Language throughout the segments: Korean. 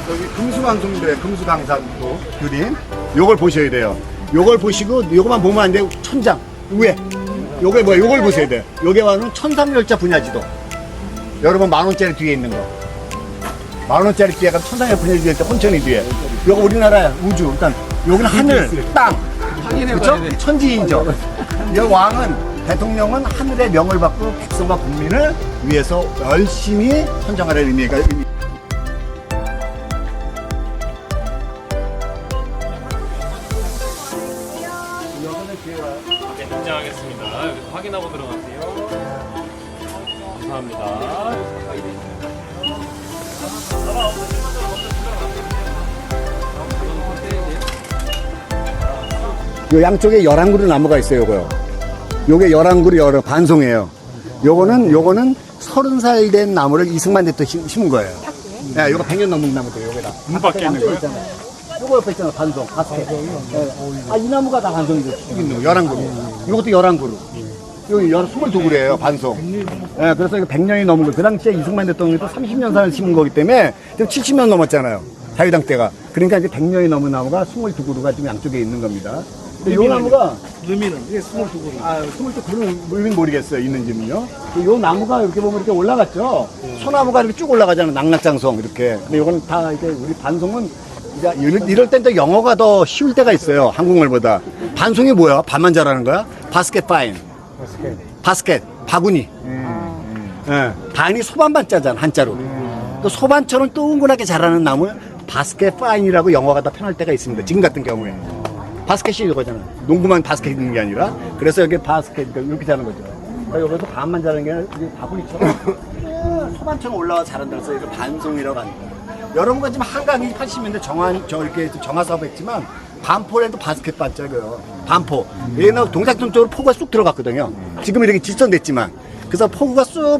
여기 금수강송도에 금수강산도 그림 요걸 보셔야 돼요. 요걸 보시고 요거만 보면 안 돼요. 천장 위에 요게 뭐야? 요걸 보셔야 돼요. 요게 와는 천상열차 분야지도. 여러분 10,000원짜리 뒤에 있는 거. 10,000원짜리 뒤에가 천상열차 분야지도 뒤에 있다. 혼천이 뒤에. 요거 우리나라 우주. 일단 여기는 하늘, 땅. 그렇죠? 천지인죠. 이 왕은 대통령은 하늘의 명을 받고 백성과 국민을 위해서 열심히 헌정하라는 의미가. 네, 입장하겠습니다. 여기서 확인하고 들어가세요. 감사합니다. 요 양쪽에 11그루 나무가 있어요, 요거요. 요게 11그루 반송이에요. 요거는 30살 된 나무를 이승만 대통령이 심은 거예요. 네, 요거 100년 넘은 나무들, 요게다. 문 밖에 있는 거예요? 요거 옆에 있잖아, 반송, 바스켓. 네. 아, 이 나무가 다 반송이죠. 11그루. 이것도 11그루. 여기 22그루예요, 반송. 네, 그래서 이거 100년이 넘은 거. 그 당시에 이승만 대통령이 또 30년 산을 심은 거기 때문에 지금 70년 넘었잖아요. 자유당 때가. 그러니까 이제 100년이 넘은 나무가 22그루가 지금 양쪽에 있는 겁니다. 이 나무가 의미는 이게 22그루. 아, 22그루는 의미 모르겠어요, 있는지는요. 요 나무가 이렇게 보면 이렇게 올라갔죠. 소나무가 이렇게 쭉 올라가잖아요, 낙낙장성 이렇게. 근데 이거는 다 이제 우리 반송은 이제 이럴 땐 또 영어가 더 쉬울 때가 있어요, 한국말보다. 반송이 뭐야? 반만 잘하는 거야? 바스켓 파인. 바스켓, 바구니. 예, 반이 소반반자잖아, 한자로. 또 소반처럼 동그랗게 자라는 나무를 바스켓 파인이라고 영어가 더 편할 때가 있습니다. 지금 같은 경우에. 바스켓이 이거잖아. 농구만 바스켓 있는 게 아니라. 그래서 여기 바스켓, 그러니까 이렇게 자는 거죠. 그러니까 여기서 반만 자라는 게 아니라 바구니처럼 소반처럼 올라와 자란다 그래서 이걸 반송이라고 하는 거예요. 여러분과 지금 한강이 80년대 이렇게 정화 사업 했지만 반포에도 바스켓 봤자고요. 반포. 얘는 동작동 쪽으로 포구가 쑥 들어갔거든요. 지금 이렇게 질선됐지만. 그래서 포구가 쑥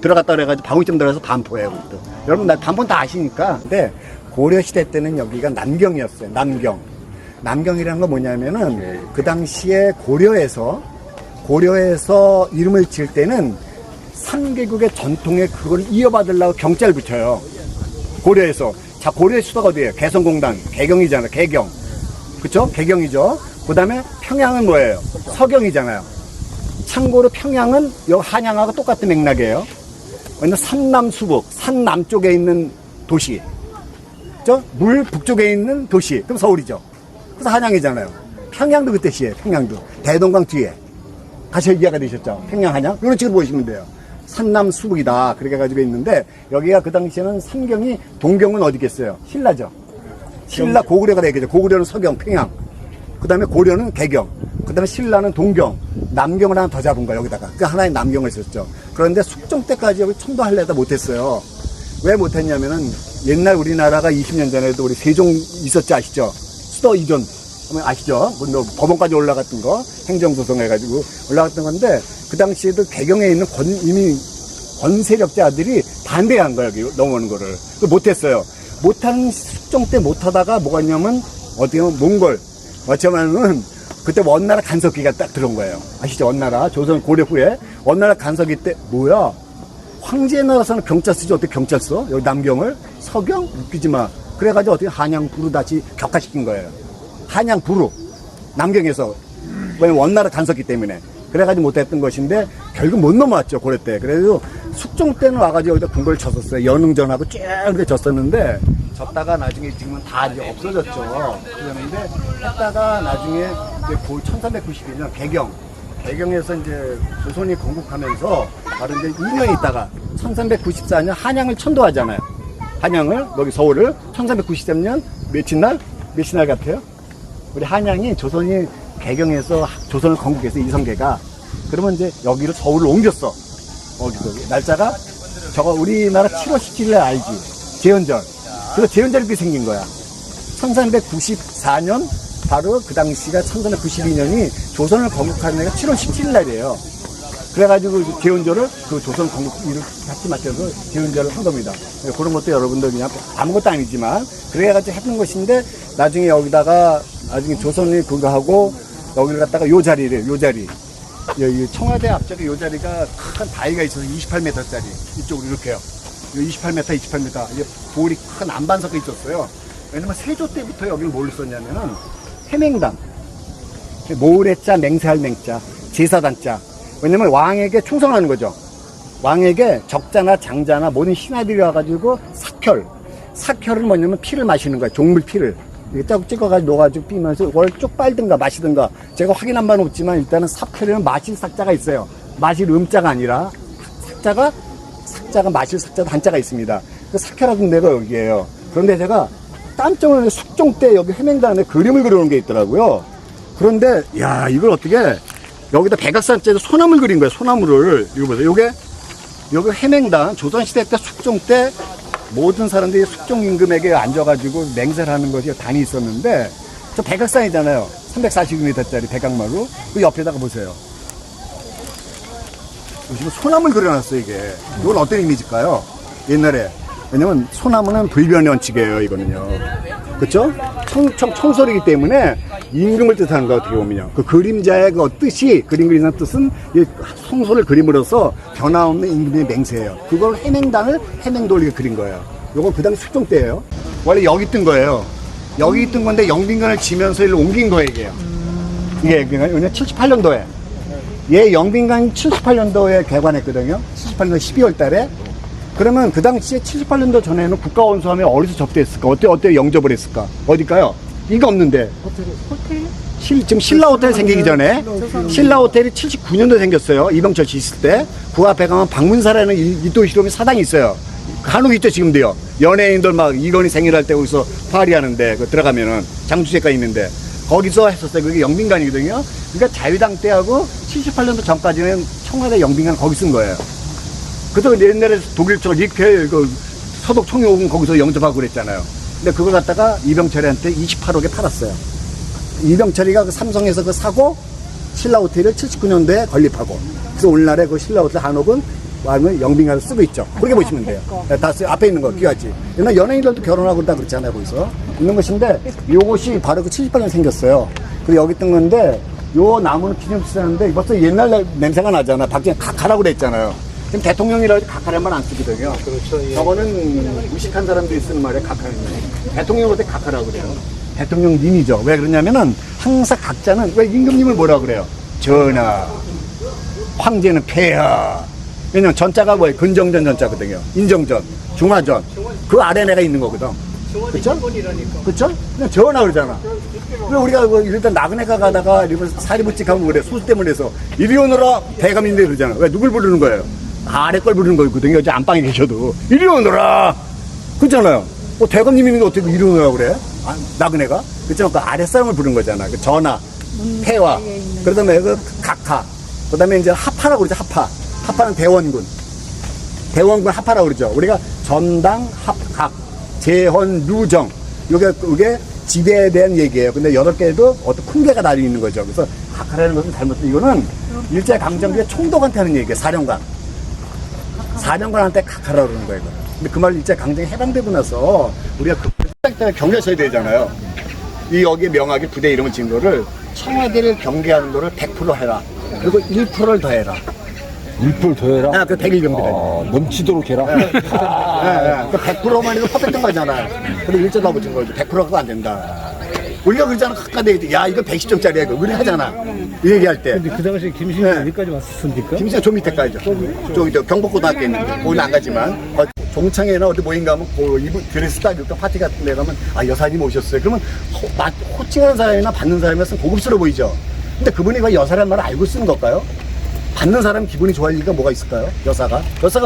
들어갔다 그래가지고 방울점 들어가서 반포예요. 그것도. 여러분, 반포는 다 아시니까. 근데 고려시대 때는 여기가 남경이었어요. 남경. 남경이라는 건 뭐냐면은 그 당시에 고려에서 이름을 지을 때는 3개국의 전통에 그걸 이어받으려고 경자를 붙여요. 고려에서. 자, 고려의 수도가 어디예요? 개성공단. 개경이잖아요. 개경. 그쵸? 개경이죠. 그 다음에 평양은 뭐예요? 서경이잖아요. 참고로 평양은 여 한양하고 똑같은 맥락이에요. 왜냐면 산남수북, 산 남쪽에 있는 도시. 그죠? 물 북쪽에 있는 도시. 그럼 서울이죠. 그래서 한양이잖아요. 평양도 그 뜻이에요. 평양도. 대동강 뒤에. 다시 이해가 되셨죠? 평양, 한양. 이런 식으로 보시면 돼요. 산남 수북이다. 그렇게 가지고 있는데, 여기가 그 당시에는 삼경이, 동경은 어디겠어요? 신라죠. 신라 고구려가 되겠죠. 고구려는 서경, 평양. 그 다음에 고려는 개경. 그 다음에 신라는 동경. 남경을 하나 더 잡은 거예요, 여기다가. 그 하나의 남경을 썼죠. 그런데 숙종 때까지 여기 청도할래다 못했어요. 왜 못했냐면은, 옛날 우리나라가 20년 전에도 우리 세종 있었지 아시죠? 수도 이전. 아시죠? 뭐 법원까지 올라갔던 거, 행정소송해가지고 올라갔던 건데, 그 당시에도 개경에 있는 이미 권세력자들이 반대한 거예요, 여기 넘어오는 거를. 그 못했어요. 못하는, 숙종 때 못하다가 뭐가 있냐면, 어떻게 보면 몽골. 어쩌면은, 그때 원나라 간섭기가 딱 들어온 거예요. 아시죠? 원나라. 조선 고려 후에. 원나라 간섭기 때, 뭐야? 황제의 나라에서는 경찰 쓰지, 어떻게 경찰 써? 여기 남경을? 서경? 웃기지 마. 그래가지고 어떻게 한양 부로 다시 격화시킨 거예요. 한양 부로 남경에서 왜냐면 원나라 간섭기 때문에 그래가지고 못했던 것인데 결국 못 넘어왔죠 고려 때. 그래서 숙종 때는 와가지고 여기다 궁궐을 쳤었어요. 연흥전하고 쭉 이렇게 졌었는데 졌다가 나중에 지금은 다 이제 없어졌죠. 그랬는데 했다가 나중에 이제 1392년 개경에서 이제 조선이 건국하면서 바로 이제 2년 있다가 1394년 한양을 천도하잖아요. 한양을 여기 서울을 1393년 며칠 날 같아요? 우리 한양이 조선이 개경에서 조선을 건국해서 이성계가 그러면 이제 여기를 서울을 옮겼어. 어디서 날짜가 저거 우리나라 7월 17일 날 알지? 제헌절. 그래서 제헌절이 그렇게 생긴 거야. 1394년 바로 그 당시가 1392년이 조선을 건국하는 애가 7월 17일 날이에요. 그래가지고 제헌절을 그 조선 건국 일을 같이 맞춰서 제헌절을 한 겁니다. 그런 것도 여러분들 그냥 아무것도 아니지만 그래가지고 했던 것인데 나중에 여기다가 나중에 조선이 그거 하고 여기를 갖다가 요 자리 여기 청와대 앞쪽에 요 자리가 큰 바위가 있어서 28m짜리 이쪽으로 이렇게요. 28m, 28m. 이게 볼이 큰 안반석이 있었어요. 왜냐면 세조 때부터 여기를 뭘로 썼냐면은 해맹단. 모래자, 맹세할 맹자, 제사단자. 왜냐면 왕에게 충성하는 거죠. 왕에게 적자나 장자나 모든 신하들이 와가지고 사혈은 뭐냐면 피를 마시는 거예요. 종물 피를. 이게 쫙 찍어가지고 넣어가지고 피면서 월 쭉 빨든가 마시든가. 제가 확인한 바는 없지만 일단은 사혈에는 마실 삭자가 있어요. 마실 음자가 아니라 삭자가 마실 삭자도 한자가 있습니다. 그 사혈하던 데가 여기에요. 그런데 제가 깜짝 놀랐는데 숙종 때 여기 해맹단에 그림을 그려놓은 게 있더라고요. 그런데 야 이걸 어떻게 여기다 백악산자에서 소나무를 그린 거예요. 소나무를 이거 보세요. 여기 해맹단 조선시대 때 숙종 때 모든 사람들이 숙종 임금에게 앉아가지고 맹세를 하는 것이 단이 있었는데 저 백악산이잖아요. 340m짜리 백악마루. 그 옆에다가 보세요. 지금 소나무를 그려놨어요. 이게 이건 어떤 이미지일까요? 옛날에 왜냐면 소나무는 불변의 원칙이에요. 이거는요. 그쵸? 청설이기 때문에 임금을 뜻하는 거 어떻게 보면요. 그 그림자의 그 뜻이 그림 그리는 뜻은 이 성소를 그림으로써 변화없는 임금의 맹세예요. 그걸 해맹단을 해맹돌리게 그린 거예요. 요건 그 당시 숙종 때예요. 원래 여기 뜬 거예요. 여기 뜬 건데 영빈관을 지면서 일로 옮긴 거예요. 이게 왜냐면 78년도에 얘 영빈관 78년도에 개관했거든요. 78년도 12월 달에. 그러면 그 당시에 78년도 전에는 국가원수하면 어디서 접대했을까? 어때 영접을 했을까? 어딜까요? 이거 없는데. 호텔? 지금 신라호텔 생기기 전에 신라호텔이 79년도에 생겼어요. 이병철 씨 있을 때. 그 앞에 가면 박문사라는 이도시롬이 사당이 있어요. 한옥 있죠, 지금도요. 연예인들 막 이건희 생일할 때 거기서 파리하는데 그 들어가면은 장주제가 있는데 거기서 했었어요. 그게 영빈관이거든요. 그러니까 자유당 때하고 78년도 전까지는 청와대 영빈관 거기 쓴 거예요. 그래서 옛날에 독일처럼 리켈 그 서독 총영은 거기서 영접하고 그랬잖아요. 근데 그걸 갖다가 이병철이한테 28억에 팔았어요. 이병철이가 그 삼성에서 그 사고 신라호텔을 79년도에 건립하고 그래서 오늘날에 그 신라호텔 한옥은 왕을 영빈관을 쓰고 있죠. 그렇게 보시면 돼요. 다 앞에 있는 거 귀하지. 옛날 연예인들도 결혼하고 그러다 그렇잖아요. 거기서 있는 것인데 요것이 바로 그 78년 생겼어요. 그리고 여기 뜬 건데 요 나무는 기념수사인데 벌써 옛날 냄새가 나잖아. 박정희 각하라고 그랬잖아요. 지금 대통령이라고 각하란 말 안 쓰거든요. 그렇죠. 예. 저거는 무식한 사람들이 쓰는 말이에요. 각하는. 대통령한테 각하라고 그래요. 대통령님이죠. 왜 그러냐면은 항상 각자는 왜 임금님을 뭐라고 그래요? 전하, 황제는 폐하. 왜냐면 전자가 뭐예요? 근정전 전자거든요. 인정전, 중화전. 그 아래 내가 있는 거거든. 그쵸? 그쵸? 그냥 전하 그러잖아. 왜 우리가 일단 나그네가 가다가 사리부찍 하면 그래. 소수 때문에 해서 이리 오너라 대감인데 그러잖아. 왜 누굴 부르는 거예요? 아래 걸 부르는 거거든요. 저 안방에 계셔도 이리 오너라 그렇잖아요. 대감님이 있는데 어떻게 이리 오너라 그래? 나그네가? 그렇잖아. 그 아랫사람을 부르는 거잖아. 그 전하, 폐하, 그 다음에 그 각하, 그 다음에 이제 하파라고 그러죠. 하파는 대원군 하파라고 그러죠. 우리가 전당, 합각, 재헌, 루정 이게 지배에 대한 얘기예요. 근데 8개도 어떤 큰 개가 달려 있는 거죠. 그래서 각하라는 것은 잘못돼. 이거는 일제강점기에 총독한테 하는 얘기예요. 사령관한테 각하라고 그러는 거예요. 근데 그 말 일제강점기 해방되고 나서 우리가 그 경계하셔야 되잖아요. 여기에 명하게 부대 이름을 지은 거를 청와대를 경계하는 거를 100% 해라. 그리고 1%를 더 해라. 1% 더 해라? 그 101경비대. 넘치도록 해라? 그 100%만 해도 퍼펙트인 거잖아요. 근데 1점 더 붙인 거죠. 100%가 안 된다. 우리가 그러잖아. 각각대 야, 이거 110점짜리야. 이거. 우리 하잖아. 이 얘기할 때. 근데 그 당시에 김신이 어디까지 왔었습니까? 김씨가 좀 밑에까지죠. 저기 경복고등학교 있는데. 거기는 안 가지만. 종창회나 어디 모임 가면 이분 드레스 딱 입고 파티 같은 데 가면 여사님 오셨어요. 그러면 호칭하는 사람이나 받는 사람이었으면 고급스러워 보이죠. 근데 그분이 그 여사라는 말을 알고 쓰는 걸까요? 받는 사람 기분이 좋아할 리가 뭐가 있을까요? 여사가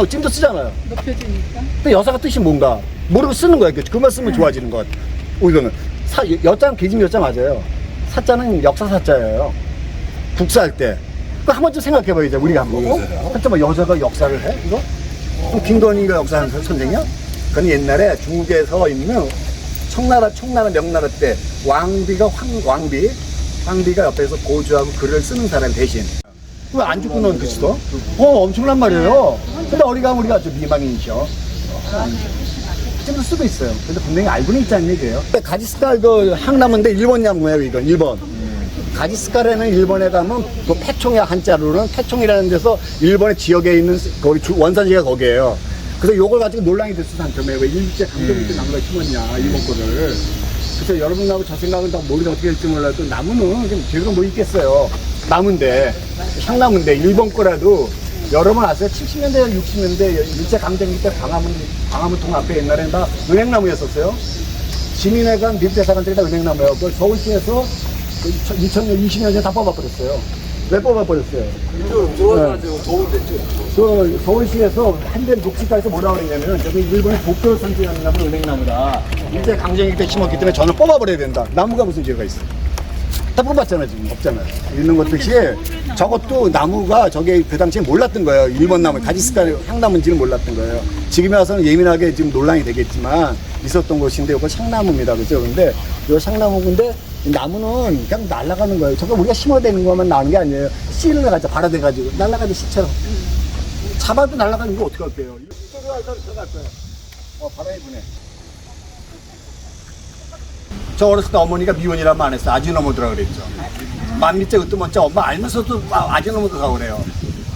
찜도 쓰잖아요. 높여주니까. 근데 여사가 뜻이 뭔가 모르고 쓰는 거예요. 그만 쓰면 좋아지는 것. 이거는 여자는 계집 여자 맞아요. 사자는 역사 사자예요. 국사할 때. 그 한 번쯤 생각해봐요. 이제 우리가 한번. 잠깐만 여자가 역사를 해? 이거? 그럼 김건희가 역사하는 선생이야? 그건 옛날에 중국에서 있는 청나라 명나라 때 왕비가 황비가 옆에서 고주하고 글을 쓰는 사람 대신 왜 안 죽고 넌 글씨도? 엄청난 말이에요. 근데 우리가 좀 미망인이셔. 찜도 쓰고 있어요. 근데 분명히 알고는 있다는 얘기예요. 가지스칼 그 항남인데 일본 나무예요. 이건 일본. 가지스칼에는 일본에 가면 그 패총의 한자로는 패총이라는 데서 일본의 지역에 있는 거기 원산지가 거기에요. 그래서 요걸 가지고 논란이 됐어, 당첨에. 왜 일제 강점기 때 나무가 심었냐, 일본 거를. 그래서 여러분하고 저 생각은 다 머리가 어떻게 될지 몰라도 나무는 그냥 제가 뭐 있겠어요. 나무인데, 향나무인데, 일본 거라도 여러 번 아세요? 70년대, 60년대 일제 강점기 때 광화문통 앞에 옛날에는 다 은행나무였었어요. 시민회관, 밀대사관 쪽이 다 은행나무예요. 그걸 서울시에서 2000년, 20년 전에 다 뽑아버렸어요. 왜 뽑아버렸어요? 그 서울시에서 한대 녹지가에서 뭐라고 그랬냐면 저기 일본의 도쿄 산지라는 나무는 은행나무다. 일제 강점기 때 심었기 때문에 저는 뽑아버려야 된다. 나무가 무슨 죄가 있어? 다 뽑았잖아, 지금. 없잖아요. 있는 것듯이 저것도 나무가 저게 그 당시에 몰랐던 거예요. 일본 나무, 다지스카 향나무인지는 몰랐던 거예요. 지금에 와서는 예민하게 지금 논란이 되겠지만 있었던 곳인데 이거 향나무입니다. 그죠? 근데 이거 향나무인데 이 나무는 그냥 날아가는 거예요. 저거 우리가 심어대는 것만 나오는 게 아니에요. 씨를 가지고 발화돼가지고 날아가는 씨처럼. 잡아도 날아가는 거 어떻게 할게요? 들어갈 거예요. 바람이 부네. 저 어렸을 때 어머니가 미혼이라면 안 했어. 아지너머드라 그랬죠. 만미째 으뜸먼째 엄마 알면서도 아지너머드라고 그래요.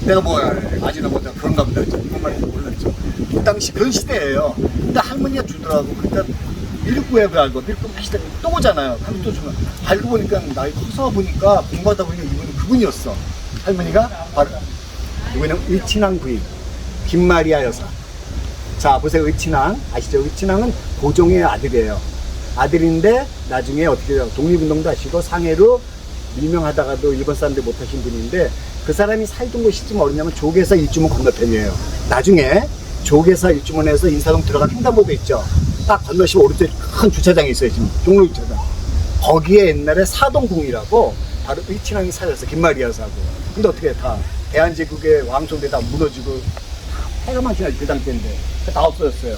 내가 뭐야, 아지너머드가 그런가 보다 했죠. 이건 말인지 몰랐죠. 그 당시 그런 시대예요. 근데 할머니가 주더라고. 그러니까 밀국구액을 알고 밀국 맛있다 또 오잖아요. 하면 또 주면 알고 보니까 나이 커서 보니까 공부하다 보니까 이분이 그분이었어. 할머니가 바로 이번에는 의친왕 부인 김마리아 여사. 자 보세요. 의친왕 아시죠? 의친왕은 고종의 아들이에요. 아들인데 나중에 어떻게 해요? 독립운동도 하시고 상해로 유명하다가도 일본 사람들 못하신 분인데 그 사람이 살던 곳이 좀 어디냐면 조계사 일주문 건너편이에요. 나중에 조계사 일주문에서 인사동 들어간 횡단보도 있죠. 딱 건너시면 오른쪽에 큰 주차장이 있어요. 지금 종로 주차장. 거기에 옛날에 사동궁이라고 바로 의친왕이 살았어. 김마리아 여사고. 근데 어떻게 다 대한제국의 왕조대 다 무너지고 해가만 지나지 그 당시인데 다 없어졌어요.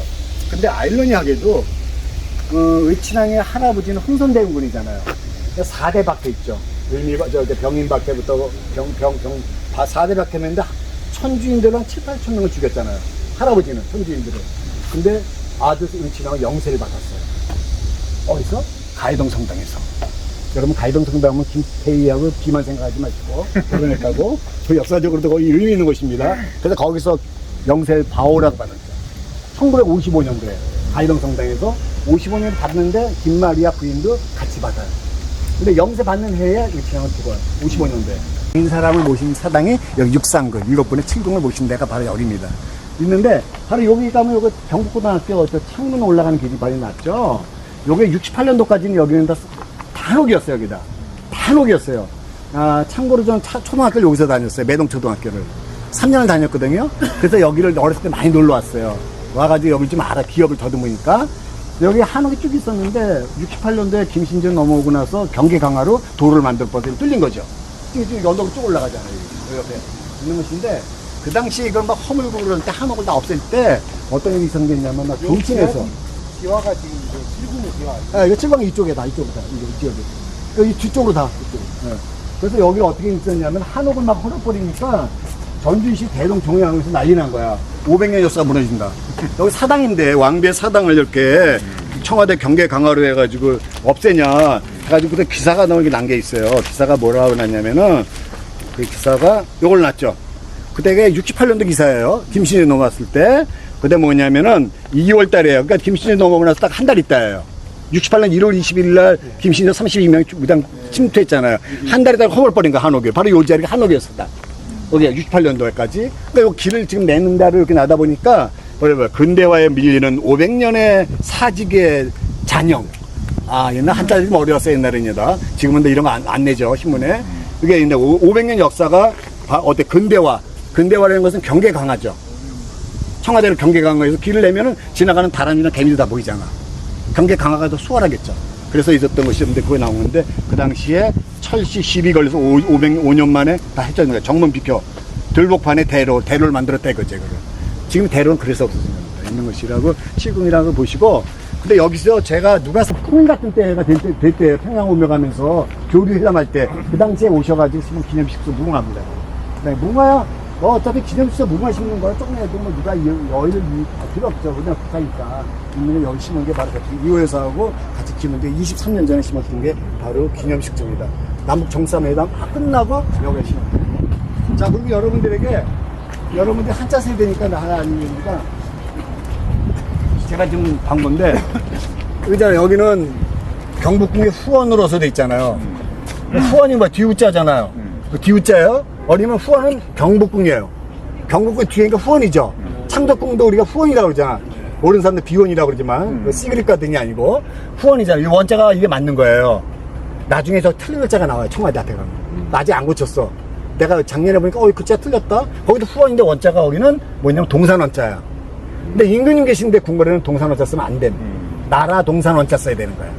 근데 아이러니하게도 의친왕의 할아버지는 흥선대원군이잖아요. 4대 박해 있죠. 병인박해부터 4대 박해했는데 천주인들은 7, 8천 명을 죽였잖아요. 할아버지는 천주인들은. 근데 아들 의친왕은 영세를 받았어요. 어디서? 가이동 성당에서. 여러분 가이동 성당은 김태희하고 비만 생각하지 마시고 결혼했다고 그 역사적으로도 거의 의미 있는 곳입니다. 그래서 거기서 영세를 바오라고 받았죠. 1955년도에 가이동 성당에서 55년 받는데 김마리아 부인도 같이 받아요. 근데 영세 받는 해에 의친왕은 죽어요. 55년도에. 인 사람을 모신 사당이 여기 육상군, 7분의 7궁을 모신 데가 바로 여기입니다. 있는데 바로 여기 가면 여기 경북고등학교 저 창문 올라가는 길이 많이 났죠. 요게 68년도까지는 여기는 다 한옥이었어요. 여기다 한옥이었어요. 참고로 저는 초등학교를 여기서 다녔어요. 매동초등학교를 3년을 다녔거든요. 그래서 여기를 어렸을 때 많이 놀러 왔어요. 와가지고 여기 좀 알아. 기업을 더듬으니까 여기 한옥이 쭉 있었는데 68년도에 김신전 넘어오고 나서 경계 강화로 도로를 만들어서 뚫린 거죠. 쭉 연도로 쭉 올라가잖아요. 여기 옆에 있는 곳인데 그 당시 이걸 막 허물고 그럴 때 한옥을 다 없앨 때 어떤 일이 생겼냐면 막 동친에서 지화가 지금 이제 7군의 지화. 이거 칠광 이쪽에 다 이쪽으로 다 이쪽에 여기 뒤쪽으로 다 이쪽. 그래서 여기가 어떻게 있었냐면 한옥을 막 헐어버리니까 전주시 대동 종양에서 난리 난 거야. 500년 역사가 무너진다. 여기 사당인데 왕비의 사당을 이렇게 청와대 경계 강화로 해가지고 없애냐 해가지고 그때 기사가 나오게 난 게 있어요. 기사가 뭐라고 났냐면은 그 기사가 요걸 났죠. 그때가 68년도 기사예요. 김신이 넘어왔을 때. 그때 뭐냐면은 2월 달이에요. 그러니까 김신이 넘어오고 나서 딱 한 달 있다예요. 68년 1월 20일 날 김신이 32명 무당 침투했잖아요. 한 달 있다가 허물버린 거 한옥이. 바로 요 자리가 한옥이었었다. 여기가 68년도에까지. 그러니까 요 길을 지금 내는 데로 이렇게 나다 보니까 근대화에 밀리는 500년의 사직의 잔영. 옛날 한자리 좀 어려웠어요. 옛날에니다. 지금은 이런 거 안 내죠. 신문에. 이게 500년 역사가 어때? 근대화라는 것은 경계 강화죠. 청와대를 경계 강화해서 길을 내면은 지나가는 다람쥐나 개미도 다 보이잖아. 경계 강화가 더 수월하겠죠. 그래서 있었던 것이었는데 그거 나오는데 그 당시에 철시 10이 걸려서 500년 만에 다 했잖아요. 거예요. 정문 비켜 들복판에 대로를 만들었다 이거죠. 지금 대로는 그래서 없어집니다. 있는 것이라고 시궁이라고 보시고. 근데 여기서 제가 누가 풍 같은 때가 될 때 평양 오며 가면서 교류 회담할 때 그 당시에 오셔가지고 심은 기념식소 무궁화입니다. 무궁화야 뭐 어차피 기념식소 무궁화 심는 거야 조금이라도 뭐 누가 여의를 할 필요 없죠. 그냥 국가니까 있는 거 여기 심은 게 바로 같이 이호회사하고 같이 키우는데 23년 전에 심었던 게 바로 기념식소입니다. 남북 정상회담 끝나고 여기에 심었습니다. 자 그리고 여러분들이 한자 세대니까 나 하나 아닙니까? 제가 지금 간 건데 의자 여기는 경복궁의 후원으로서 돼 있잖아요. 후원이 뭐 뒤우자잖아요. 그 뒤우자예요. 어리면 후원은 경복궁이에요. 경복궁 뒤에니까 후원이죠. 창덕궁도 우리가 후원이라고 그러잖아. 모르는 사람들 비원이라고 그러지만 그 시그릿 가든이 아니고 후원이잖아요. 이 원자가 이게 맞는 거예요. 나중에 저 틀린 글자가 나와요. 청와대 앞에 가면. 아직 안 고쳤어. 내가 작년에 보니까 이 글자 틀렸다. 거기도 후원인데 원자가 거기는 뭐냐면 동산원자야. 근데 임금님 계신데 궁궐에는 동산원자 쓰면 안 돼. 나라 동산원자 써야 되는 거야.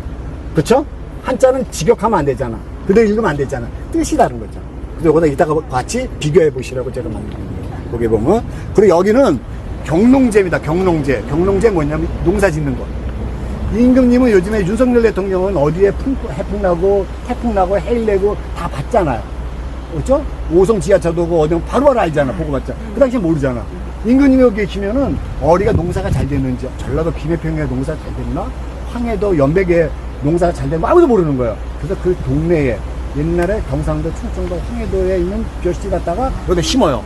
그쵸? 한자는 직역하면 안 되잖아. 그대로 읽으면 안 되잖아. 뜻이 다른 거죠. 그래서 여기다 이따가 같이 비교해 보시라고 제가 만든 거예요. 거기 보면. 그리고 여기는 경농제입니다. 경농제. 경농제 뭐냐면 농사 짓는 거. 임금님은 요즘에 윤석열 대통령은 어디에 해풍 나고 태풍 나고 해일 내고 다 봤잖아요. 그렇죠? 오송 지하차도 오고 어디 바로 알잖아. 보고 봤자. 그 당시에 모르잖아. 임금님이 여기 계시면은 어디가 농사가 잘 됐는지, 전라도 김해평에 농사 잘 됐나? 황해도 연백에 농사가 잘 됐나? 아무도 모르는 거예요. 그래서 그 동네에 옛날에 경상도, 충청도, 황해도에 있는 벼씨 갖다가 여기다 심어요.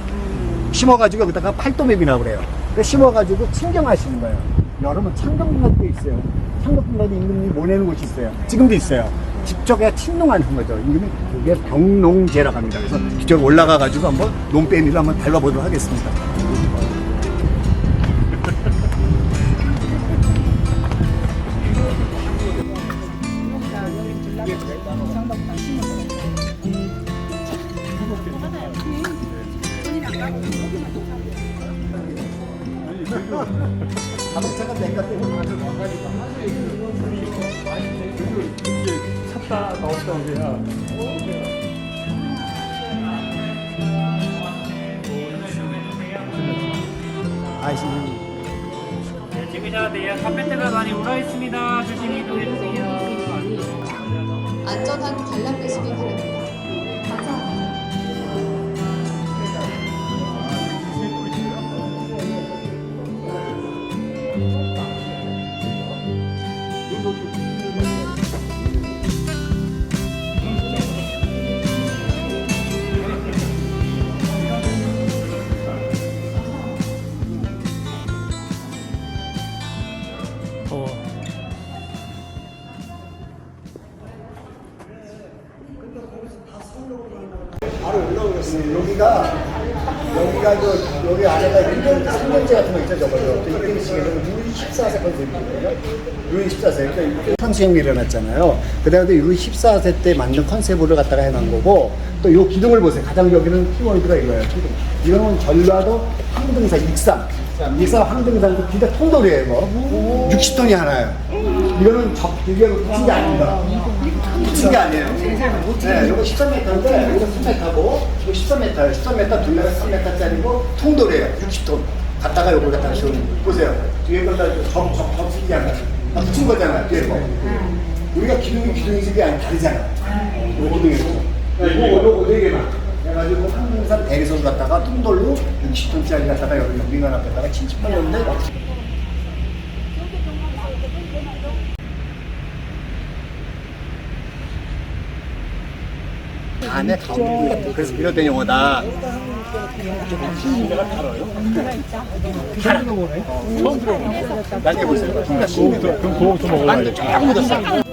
심어가지고 여기다가 팔도맵이라고 그래요. 심어가지고 친경하시는 거예요. 여러분 창경궁 때 있어요. 창덕궁까지 임금님이 보내는 곳이 있어요. 지금도 있어요. 직접 그냥 친농하는 거죠. 이게 경농제라고 합니다. 그래서 직접 올라가가지고 한번 논빼미를 한번 밟아보도록 하겠습니다. 자동차가 내가 때문에 아주 와가지고 찼다 나왔다 우리야. 아이씨. 네, 찍으셔야 돼요. 카페트가 많이 울어 있습니다. 조심히 이동해 주세요. 안전한 관람되시기 바랍니다. 감사합니다. 바로 올라오겠어요. 여기가 여기 안에가 생명제 같은 거 있죠, 저거요. 이경식에는 루이 14세 컨셉이거든요. 루이 14세. 그러니까 현수형이 일어났잖아요. 그다음에 루이 14세 때 만든 컨셉으로 갖다가 해놓은 거고, 또 이 기둥을 보세요. 가장 여기는 키워드가 이거예요. 기둥. 이거는 전라도 황등산 익산. 익산 황등산 비다 통돌이에요, 이거. 60톤이 하나예요. 이거는 이게 붙인 게 아닙니다. 붙인 게 아니에요. 네, 이거 13m인데, 이거 3m고, 이거 13m예요. 13m, 둘레가 3m짜리고, 통돌이에요. 60톤. 갖다가 요걸 갖다가 씌우는 보세요. 뒤에 건 다 접시잖아요. 다 붙인 거잖아요, 뒤에 거. 우리가 기둥이 다르잖아. 오등이죠. 이거 4개만. 그래가지고 항상 대리선 갖다가 통돌로 60톤짜리 갖다가 여기 민간 앞에다가 침침하는데, 안에 가운데 그래서 비롯된 용어다. 신문제가 달아요? 처음 들어보네. 처음 들어보네. 나중에 보세요. 그럼 그거부터 먹어야 완전 쫙 묻었어.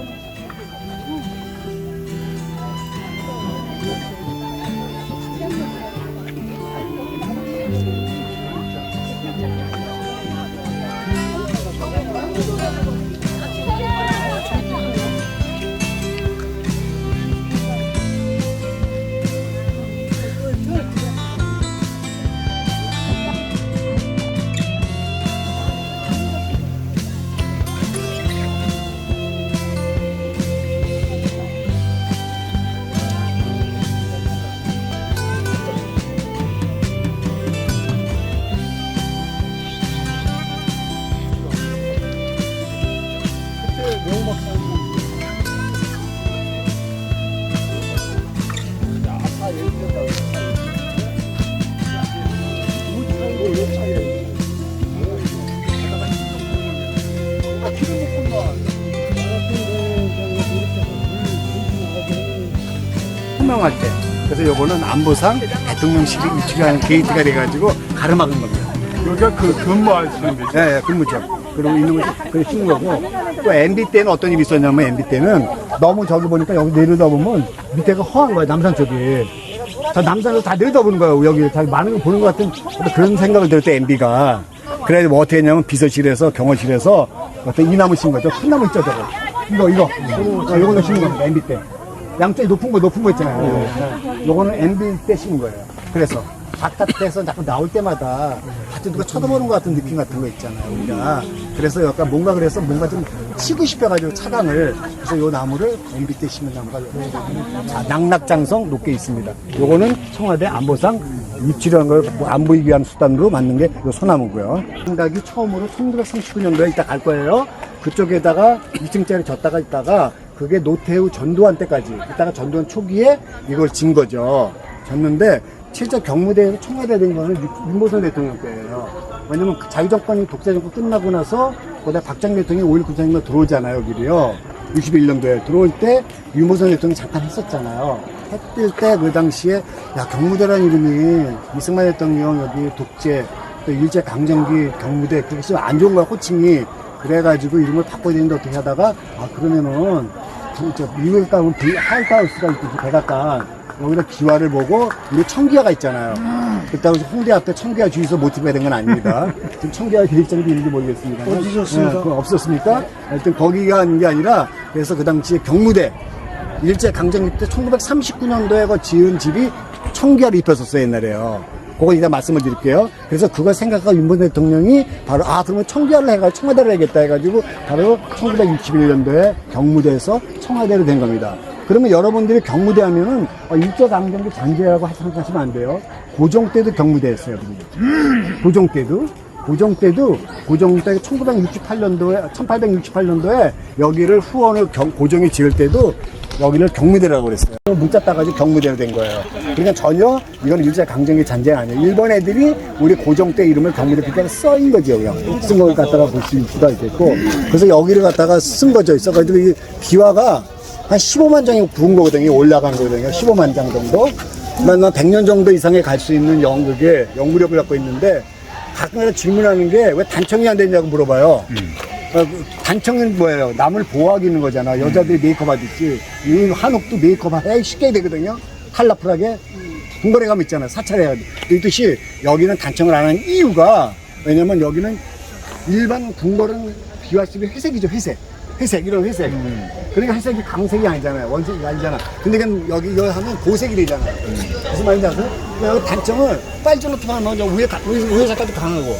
설명할 때. 그래서 요거는 안보상 대통령실이 위치한 게이트가 돼가지고 가로막은 겁니다. 여기가 그 근무하시는 데죠? 네, 근무죠. 그리고 있는 거 그래 심는 거고. 또 MB 때는 어떤 일이 있었냐면 MB 때는 너무 저기 보니까 여기 내려다 보면 밑에가 허한 거야 남산 쪽이. 저 남산에서 다 내려다보는 거예요. 여기 다 많은 거 보는 것 같은 그런 생각을 들을 때 MB가. 그래서 뭐 어떻게 했냐면 비서실에서 경호실에서 어떤 이 나무 심은 거죠. 큰 나무 있죠 저거. 이걸로 심은 겁니다. MB 때. 양쪽이 높은 거 있잖아요. 요거는 MB 때 심은 거예요. 그래서 바깥에서 자꾸 나올 때마다 같이 누가 쳐다보는 것 같은 느낌 같은 거 있잖아요, 우리가. 그래서 약간 뭔가 좀 치고 싶어가지고 차단을. 그래서 요 나무를 MB 때 심은 나무가 자, 낙낙장성 높게 있습니다. 요거는 청와대 안보상 입지라는 걸 안 보이기 위한 수단으로 만든 게 요 소나무고요. 생각이 처음으로 1939년도에 이따 갈 거예요. 그쪽에다가 2층짜리 졌다가 있다가 그게 노태우 전두환 때까지 있다가 전두환 초기에 이걸 진 거죠. 졌는데 실제 경무대에서 청와대 된 거는 윤보선 대통령 때예요. 왜냐면 자유정권이 독재정권 끝나고 나서 거기다 박정희 대통령이 5.16 군사혁명 들어오잖아요, 여기를요. 61년도에 들어올 때 윤보선 대통령이 잠깐 했었잖아요. 했을 때 그 당시에 야 경무대라는 이름이 이승만 대통령 여기 독재 또 일제 강점기 경무대 그게 좀 안 좋은 거야 호칭이. 그래가지고 이름을 바꿔야 되는데 어떻게 하다가 아 그러면은 미국에 가면 하이트하우스가 있고 백악관 여기다 기와를 보고 우리 청기화가 있잖아요. 그렇다고 해서 홍대 앞에 청기화 주유소 모티브가 된 건 아닙니다. 지금 청기화 계획장도 있는지 모르겠습니다. 없으셨습니까? 네, 그거 없었습니까? 하여튼 거기가 하는 게 아니라 그래서 그 당시에 경무대 일제 강점기 때 1939년도에 지은 집이 청기화를 입혔었어요 옛날에요. 그거 이따 말씀을 드릴게요. 그래서 그걸 생각하고 윤보선 대통령이 바로 그러면 청기화를 해가지고 청와대를 해야겠다 해가지고 바로 1961년도에 경무대에서 청와대로 된 겁니다. 그러면 여러분들이 경무대 하면은 일제강점기 잔재라고 생각하시면 안 돼요. 고종 때도 경무대였어요. 고종 때도 1868년도에 여기를 후원을 고종이 지을 때도 여기를 경무대라고 그랬어요. 문자 따가지고 경무대로 된 거예요. 그러니까 전혀 이건 일제강점기 잔재가 아니에요. 일본 애들이 우리 고종 때 이름을 경무대 그때 써인 거죠. 그냥 쓴 걸 갖다가 볼 수가 있겠고. 그래서 여기를 갖다가 쓴 거죠. 있어가지고 이 기와가 한 15만 장이 부은 거거든요. 올라간 거거든요. 15만 장 정도. 그러면 100년 정도 이상에 갈 수 있는 연구력을 갖고 있는데 가끔가다 질문하는 게 왜 단청이 안 되냐고 물어봐요. 단청은 뭐예요? 남을 보호하기 있는 거잖아. 여자들이 메이크업 하듯이. 이 한옥도 메이크업 해야 쉽게 되거든요. 컬러풀하게. 궁궐에 가면 있잖아요. 사찰해가지고. 이 뜻이 여기는 단청을 안 하는 이유가 왜냐면 여기는 일반 궁궐은 비화십이 회색이죠. 회색, 이런 회색. 그러니까 회색이 강색이 아니잖아요. 원색이 아니잖아. 근데 여기 하면 고색이 되잖아요. 무슨 말인지 아세요? 여기 단청을 빨주노트만 하면 위에 색깔도 강하고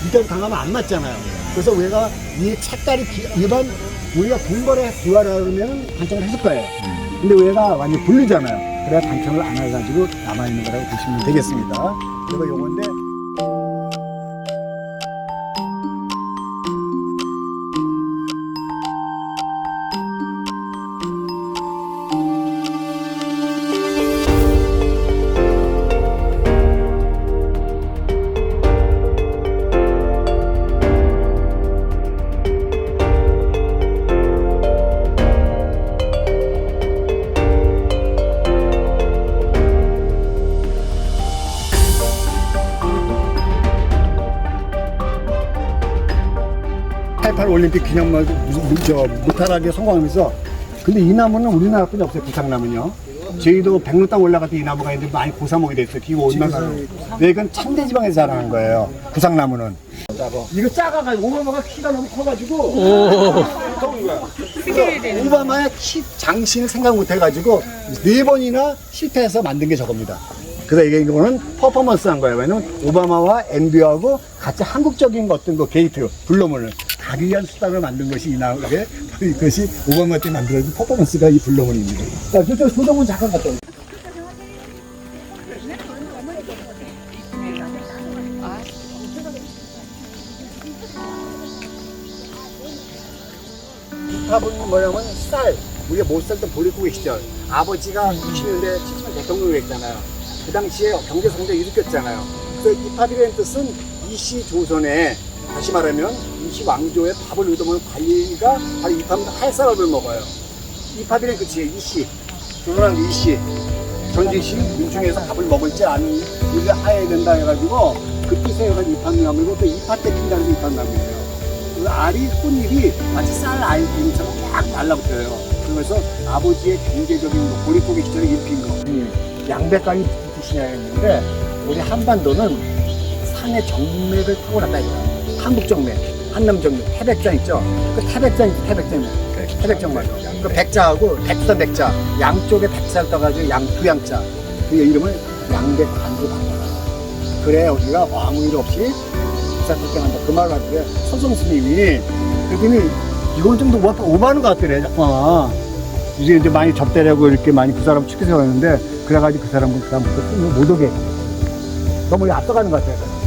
밑에도 강하면 안 맞잖아요. 그래서 우리가 이 색깔이 일반 우리가 궁궐에 비화를 하면 단청을 했을 거예요. 근데 우리가 완전 분리잖아요. 그래야 단청을 안 해가지고 남아있는 거라고 보시면 되겠습니다. 그리고 요건데 올림픽 기념물 무탈하게 성공하면서 근데 이 나무는 우리나라뿐이 없어요. 구상나무는요. 저희도 백로 땅 올라갈 때 이 나무가 있는데 많이 고사목이 됐어요. 기후 온난화로. 이건 참대지방에서 자라는 거예요. 구상나무는. 이거 작아가지고 오바마가 키가 너무 커가지고 오바마의 키 장신을 생각 못해가지고 4번이나 실패해서 만든 게 저겁니다. 그래서 이거는 퍼포먼스한 거예요. 왜냐면 오바마와 MB하고 같이 한국적인 어떤 그 게이트 블로문을 가기 위한 수단을 만든 것이 이 나무게 이것이 오바마 때 만들어진 퍼포먼스가 이 블로문입니다. 자, 저쪽 소동문 잠깐 갔다 오세요. 이파분은 뭐냐면 우리가 못 살던 보릿고개 시절 아버지가 60년대 70년 대통령을 했잖아요. 그 당시에 경제 성장을 일으켰잖아요. 그래서 이파이라는 뜻은 이시조선에 다시 말하면 이시왕조의 밥을 얻어먹는 관리가 바로 이파입니다. 햇사람을 먹어요. 이파이라는 끝이에요. 이시 조선왕 이시 전지시 민중에서 밥을 먹을 줄 아는 일을 하야 된다 해가지고 그 뜻에 해가지고 이파나무고 또 이파 때 핀다는 게 이파나무예요. 그 알이 꽃잎이 마치 쌀 알갱이처럼 막 말라붙어요. 그래서 아버지의 경제적인 거, 보릿고개 시절에 입힌 거. 양배까지 드시냐였는데 우리 한반도는 산의 정맥을 타고났다 이거야. 한북 정맥, 한남 정맥, 태백장 있죠. 그 태백장 있죠, 태백장. 태백장 말이야. 그 백자하고 백두산 백자 양쪽에 백자를 떠가지고 양두양자 그 이름을 양백관으로 바꿔. 그래 우리가 아무 일 없이 기사특경한다 그 말을 하길래 서성 스님이 그랬더니 이건 좀 더 오버하는 것 같더래 잠깐만. 이제 많이 접대라고 이렇게 많이 그 사람 축해 세웠는데 그래가지고 그 사람은 그다음부터 못 오게 너무 앞서가는 것 같아요.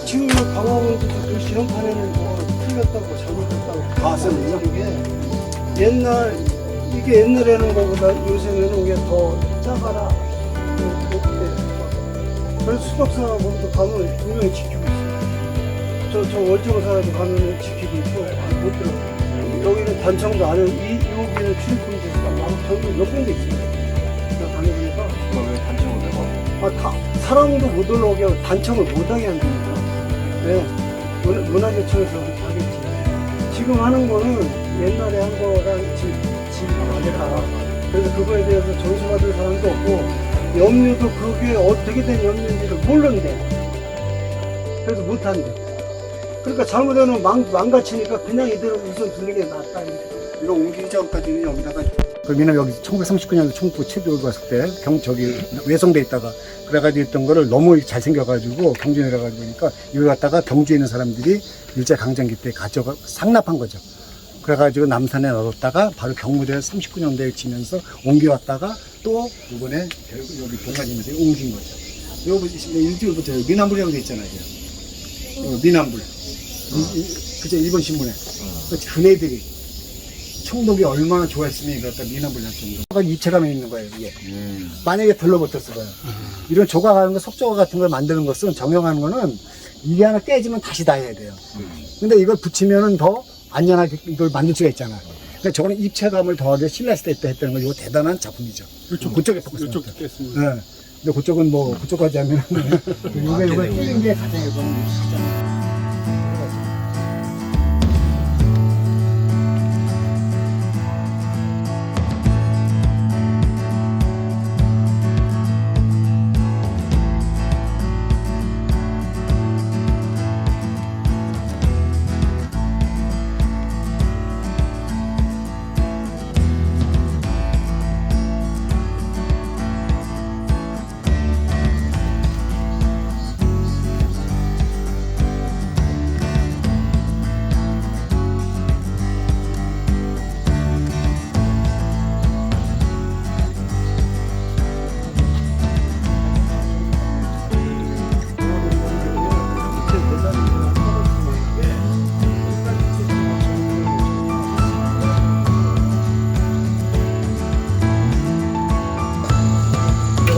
지금 강화문도 그 시험판에는 뭐 틀렸다고 잘못했다고 아, 쌤요? 이게 옛날에는 거보다 요새는 이게 더 작아라. 그래서 수덕사하고도 가면 분명히 지키고 있어요. 저 월정사에도 가면 지키고 있고 못 들어. 여기는 단청도 안 해요. 여기는 출입금지가 막 전부 몇 군데 있어요. 제가 다녀보니까. 왜 단청을 내가? 사람도 못 올라오게 하고 단청을 못하게 한답니다. 네, 문화재청에서 그렇게 하겠지. 지금 하는 거는 옛날에 한 거랑 지금 아니라. 그래서 그거에 대해서 전수받을 사람도 없고, 염료도 그게 어떻게 된 염료인지를 모른대. 그래서 못한대. 그러니까 잘못하면 망가치니까 그냥 이대로 우선 두는 게 낫다. 이거 옮기기 전까지는 여기다가 그러면 여기 1939년도 청부 체도를 갔을 때 저기 외성돼 있다가 그래가지고 있던 거를 너무 잘생겨가지고 경주에 내려가지고 보니까 이걸 갖다가 경주에 있는 사람들이 일제강점기 때 가져가 상납한 거죠. 그래가지고 남산에 놔뒀다가 바로 경무대에 39년대에 지면서 옮겨왔다가 또 이번에 여기 동가지면서 옮긴 거죠. 여기 보시면 일주일부터 미남불이라고 돼 있잖아요. 미남불. 그죠? 일본 신문에. 그네들이 청독이 얼마나 좋아했으면 이걸 갖다 미남불 할 정도. 입체감이 있는 거예요, 이게. 만약에 들러붙었을 거예요. 이런 조각하는 거, 석조각 같은 걸 만드는 것은, 정형하는 거는 이게 하나 깨지면 다시 다 해야 돼요. 근데 이걸 붙이면은 더 안전하게 이걸 만들 수가 있잖아. 그러니까 저거는 입체감을 더하게 신라시대 때 했다는 거, 이거 대단한 작품이죠. 그쪽에 포커스. 이쪽도 깼습니다. 네. 근데 그쪽은 뭐, 그쪽까지 하면, 이걸 띄는 게 가장 예뻐요.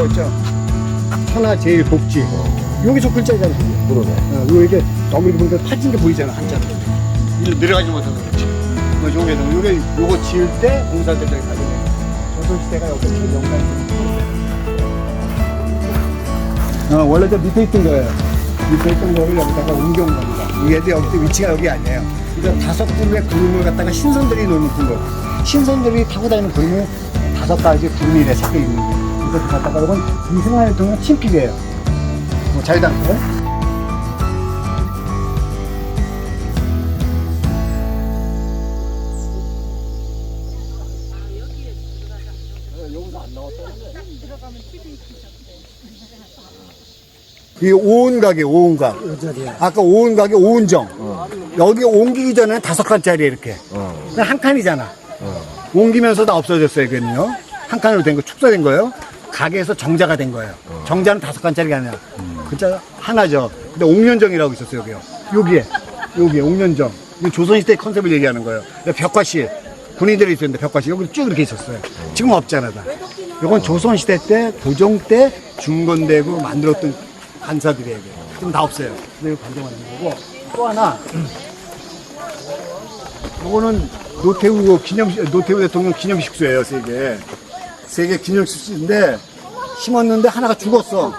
있죠. 하나 제일 복지. 여기서 글자잖아. 그러네. 이게 너무 이렇게 보니까 파진 게 보이잖아, 한자로. 이리 내려가지 못해서 그렇지. 요거 지을 때 공사할 때 저기 가지네. 조선시대가 여기 지금 영광이. 원래 저 밑에 있던 거예요. 밑에 있던 거를 여기다가 옮겨온 겁니다. 이게 여기 위치가 여기 아니에요. 이거 5그루의 구름을 갖다가 신선들이 놓는 구름. 신선들이 타고 다니는 구름이 5가지 구름이 섞여 있는 거예요. 이것도 갖다가 이건 이승환 대통령 친필이에요. 자유당권. 여기서 안 나왔다는데. 이 오은각이에요, 오은각. 아까 오은각이 오은정. 여기 옮기기 전에는 5칸짜리 이렇게. 한 칸이잖아. 옮기면서 다 없어졌어요, 이거는요. 한 칸으로 된 거, 축소된 거예요. 가게에서 정자가 된 거예요. 정자는 5칸짜리가 아니라 글자 하나죠. 근데 옥년정이라고 있었어요. 여기에 옥년정. 이건 조선시대 컨셉을 얘기하는 거예요. 벽화실 군인들이 있었는데 벽화실 여기 쭉 이렇게 있었어요. 지금 없잖아 다. 이건 조선시대 때 고종 때 중건되고 만들었던 간사들이에요. 지금 다 없어요. 근데 이거 관정하는 거고 또 하나 요거는 노태우 대통령 기념식수예요. 세계 기념식수인데 심었는데 하나가 죽었어.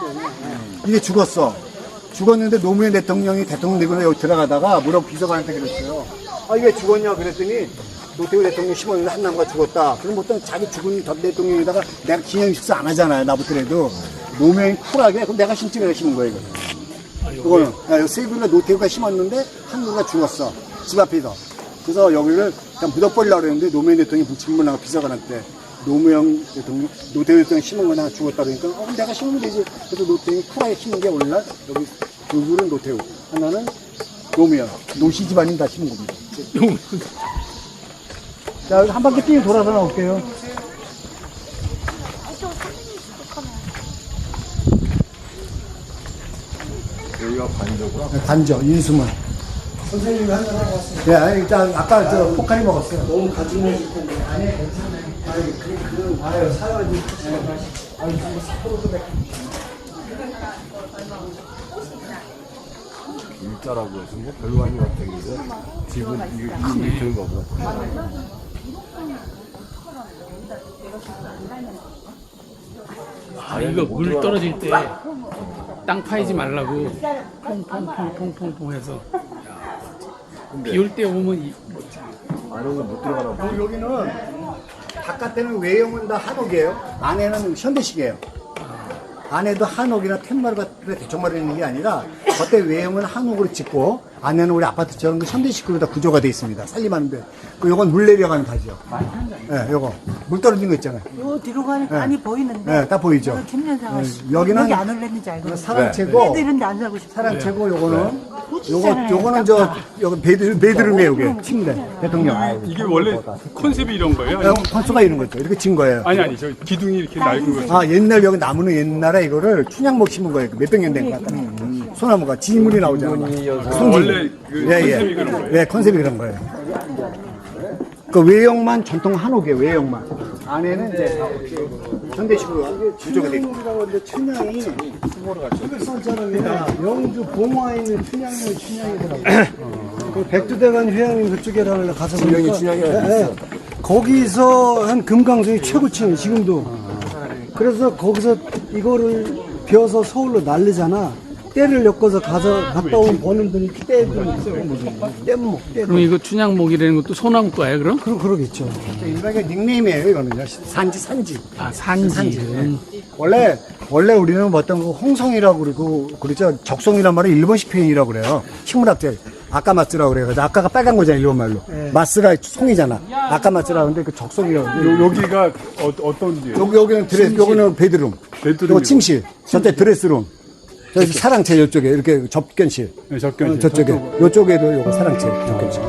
이게 죽었는데 노무현 대통령이 대통령 되고 여기 들어가다가 비서관한테 그랬어요. 아 이게 죽었냐 그랬더니 노태우 대통령 심었는데 한 나무가 죽었다. 그럼 보통 자기 죽은 전 대통령에다가 내가 기념식수 안 하잖아요. 나부터라도 노무현이 쿨하게 그럼 내가 심지 내가 심은 거예요. 이거는 세 그루가 노태우가 심었는데 한 그루가 죽었어. 집 앞에서. 그래서 여기를 그냥 묻어버리려고 그랬는데 노무현 대통령이 질문하고 비서관한테 노태우 대통령 심은 거 내가 죽었다 그러니까 그럼 내가 심으면 되지. 그래서 노태우이 쿨하게 심은 게 오늘날 여기 두 그루는 노태우 하나는 노무현 노씨 집안이 다 심은 겁니다. 자 한 바퀴 띵 돌아서 나올게요. 여기가 관저구나. 관저 인수문. 선생님이 한잔 하고 왔어요. 네, 일단 아까 저 포카리 먹었어요. 너무 가증해질 텐데. 아니, 괜찮아요. 아유, 사야지. 아유, 뭐 사포로도 백. 일자라고 해서 뭐 별로 아닌 것 같은데 집은 이게 큰 밑을 거고. 아, 이거 물 떨어질 때 땅 파이지 말라고 퐁퐁퐁퐁퐁 해서 비 올 때 오면 안에는 못 들어가나. 여기는 바깥에는 외형은 다 한옥이에요. 안에는 현대식이에요. 안에도 한옥이나 텐마루가 대청마루 있는 게 아니라 겉에 외형은 한옥으로 짓고 안에는 우리 아파트처럼 그 현대식으로 다 구조가 되어 있습니다. 살림하는데 요건 물 내려가는 다죠. 네, 요거 물 떨어진 거 있잖아요. 요 뒤로 가니까 네. 많이 보이는데. 네, 다 보이죠. 김연사가 여기는 여기 안 올렸는지 알고. 사랑채고 애들 이런 데 안 살고 싶어. 사랑채고 요거는 좋잖아요. 요거는 여기 베드룸이에요. 여기 침대 대통령. 이게 원래 컨셉이 이런 거예요? 컨수가 이런 거죠. 이렇게 진 거예요. 아니 저 기둥이 이렇게 낡은 거. 아 옛날 여기 나무는 옛날에 이거를 춘향목 심은 거예요. 몇백 년 된 거 같다. 소나무가 지물이 나오잖아요. 원래 그 컨셉이 그런 거예요. 네, 컨셉이 그런 거예요. 그 외형만 전통 한옥이에요. 외형만. 안에는 이제 현대식으로 구조가 되어 있어요. 근데 춘향이 흑설자랑이라 영주 봉화에 있는 춘향이더라고요. 그 백두대간 휴양림 그쪽에라는 가서 보니까 네, 거기서 한 금강석이 최고층이 지금도. 그래서 거기서 이거를 비워서 서울로 날리잖아. 때를 엮어서 가서 갔다 온 번음들이 뗏목. 그럼 이거 춘향목이라는 것도 소나무과예요 그럼? 그러겠죠. 일반적인 닉네임이에요. 이거는요. 산지. 아 산지. 원래 우리는 뭐 어떤 그 홍성이라고 그러고 그러죠. 적송이란 말은 일본식 표현이라고 그래요. 식물학자 아까마츠라고 그래요. 아까가 빨간 거잖아요. 일본 말로. 마스가 송이잖아. 아까마츠라고 하는데 그 적송이라고. 여기가 어떤지. 여기는 여기는 베드룸. 요거 침실. 저때 드레스룸. 저기 사랑채 이쪽에 이렇게 접견실. 네, 접견실. 저쪽에 요쪽에도 요거 사랑채 접견실.